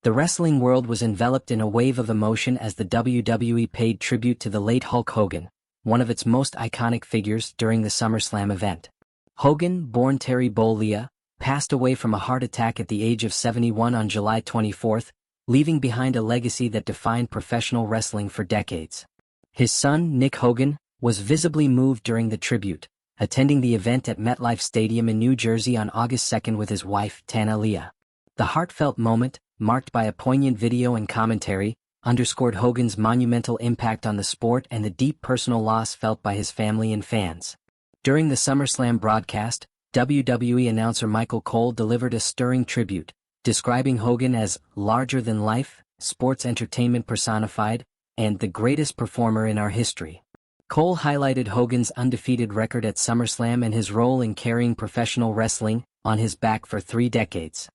The wrestling world was enveloped in a wave of emotion as the WWE paid tribute to the late Hulk Hogan, one of its most iconic figures during the SummerSlam event. Hogan, born Terry Bollea, passed away from a heart attack at the age of 71 on July 24, leaving behind a legacy that defined professional wrestling for decades. His son, Nick Hogan, was visibly moved during the tribute, attending the event at MetLife Stadium in New Jersey on August 2 with his wife, Tana Leah. The heartfelt moment, marked by a poignant video and commentary, underscored Hogan's monumental impact on the sport and the deep personal loss felt by his family and fans. During the SummerSlam broadcast, WWE announcer Michael Cole delivered a stirring tribute, describing Hogan as larger-than-life, sports entertainment personified, and the greatest performer in our history. Cole highlighted Hogan's undefeated record at SummerSlam and his role in carrying professional wrestling on his back for 3 decades.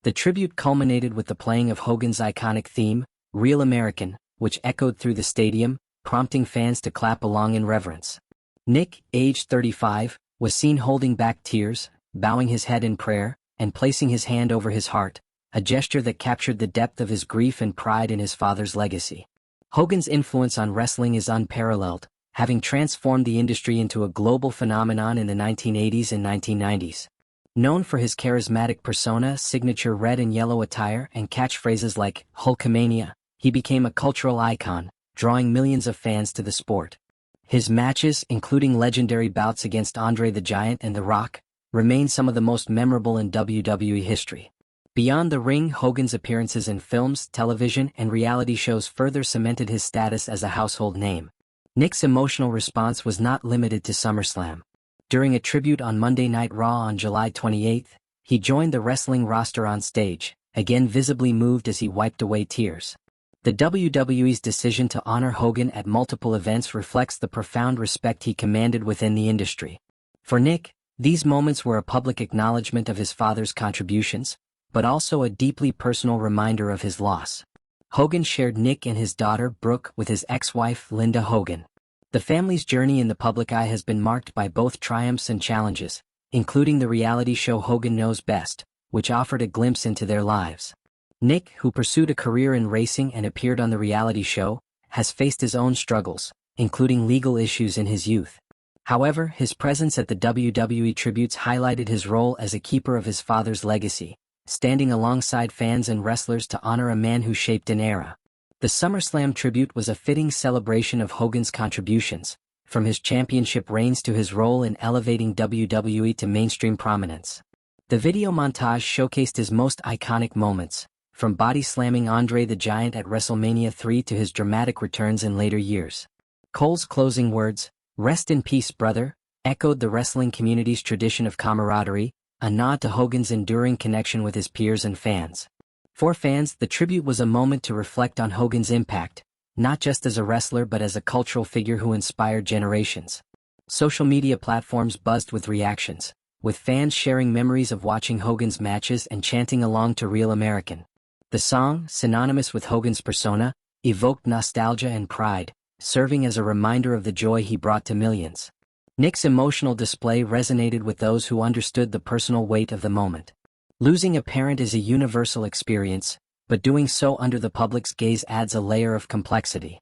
The tribute culminated with the playing of Hogan's iconic theme, Real American, which echoed through the stadium, prompting fans to clap along in reverence. Nick, aged 35, was seen holding back tears, bowing his head in prayer, and placing his hand over his heart, a gesture that captured the depth of his grief and pride in his father's legacy. Hogan's influence on wrestling is unparalleled, having transformed the industry into a global phenomenon in the 1980s and 1990s. Known for his charismatic persona, signature red and yellow attire, and catchphrases like Hulkamania, he became a cultural icon, drawing millions of fans to the sport. His matches, including legendary bouts against Andre the Giant and The Rock, remain some of the most memorable in WWE history. Beyond the ring, Hogan's appearances in films, television, and reality shows further cemented his status as a household name. Nick's emotional response was not limited to SummerSlam. During a tribute on Monday Night Raw on July 28, he joined the wrestling roster on stage, again visibly moved as he wiped away tears. The WWE's decision to honor Hogan at multiple events reflects the profound respect he commanded within the industry. For Nick, these moments were a public acknowledgement of his father's contributions, but also a deeply personal reminder of his loss. Hogan shared Nick and his daughter, Brooke, with his ex-wife, Linda Hogan. The family's journey in the public eye has been marked by both triumphs and challenges, including the reality show Hogan Knows Best, which offered a glimpse into their lives. Nick, who pursued a career in racing and appeared on the reality show, has faced his own struggles, including legal issues in his youth. However, his presence at the WWE tributes highlighted his role as a keeper of his father's legacy, standing alongside fans and wrestlers to honor a man who shaped an era. The SummerSlam tribute was a fitting celebration of Hogan's contributions, from his championship reigns to his role in elevating WWE to mainstream prominence. The video montage showcased his most iconic moments, from body-slamming Andre the Giant at WrestleMania 3 to his dramatic returns in later years. Cole's closing words, "Rest in peace, brother," echoed the wrestling community's tradition of camaraderie, a nod to Hogan's enduring connection with his peers and fans. For fans, the tribute was a moment to reflect on Hogan's impact, not just as a wrestler but as a cultural figure who inspired generations. Social media platforms buzzed with reactions, with fans sharing memories of watching Hogan's matches and chanting along to Real American. The song, synonymous with Hogan's persona, evoked nostalgia and pride, serving as a reminder of the joy he brought to millions. Nick's emotional display resonated with those who understood the personal weight of the moment. Losing a parent is a universal experience, but doing so under the public's gaze adds a layer of complexity.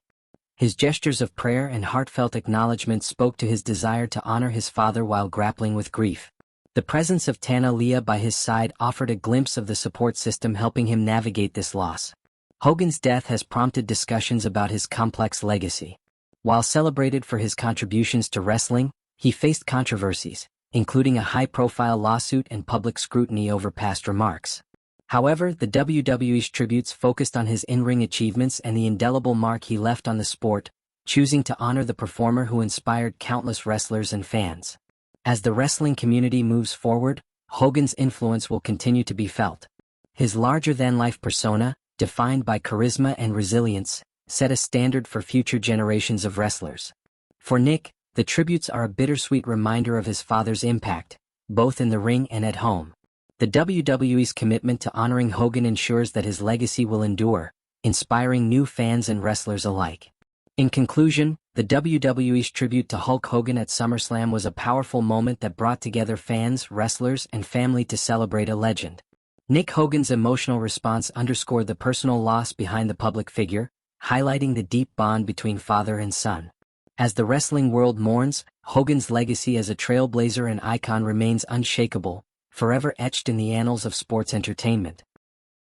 His gestures of prayer and heartfelt acknowledgement spoke to his desire to honor his father while grappling with grief. The presence of Tana Leah by his side offered a glimpse of the support system helping him navigate this loss. Hogan's death has prompted discussions about his complex legacy. While celebrated for his contributions to wrestling, he faced controversies, including a high-profile lawsuit and public scrutiny over past remarks. However, the WWE's tributes focused on his in-ring achievements and the indelible mark he left on the sport, choosing to honor the performer who inspired countless wrestlers and fans. As the wrestling community moves forward, Hogan's influence will continue to be felt. His larger-than-life persona, defined by charisma and resilience, set a standard for future generations of wrestlers. For Nick, the tributes are a bittersweet reminder of his father's impact, both in the ring and at home. The WWE's commitment to honoring Hogan ensures that his legacy will endure, inspiring new fans and wrestlers alike. In conclusion, the WWE's tribute to Hulk Hogan at SummerSlam was a powerful moment that brought together fans, wrestlers, and family to celebrate a legend. Nick Hogan's emotional response underscored the personal loss behind the public figure, highlighting the deep bond between father and son. As the wrestling world mourns, Hogan's legacy as a trailblazer and icon remains unshakable, forever etched in the annals of sports entertainment.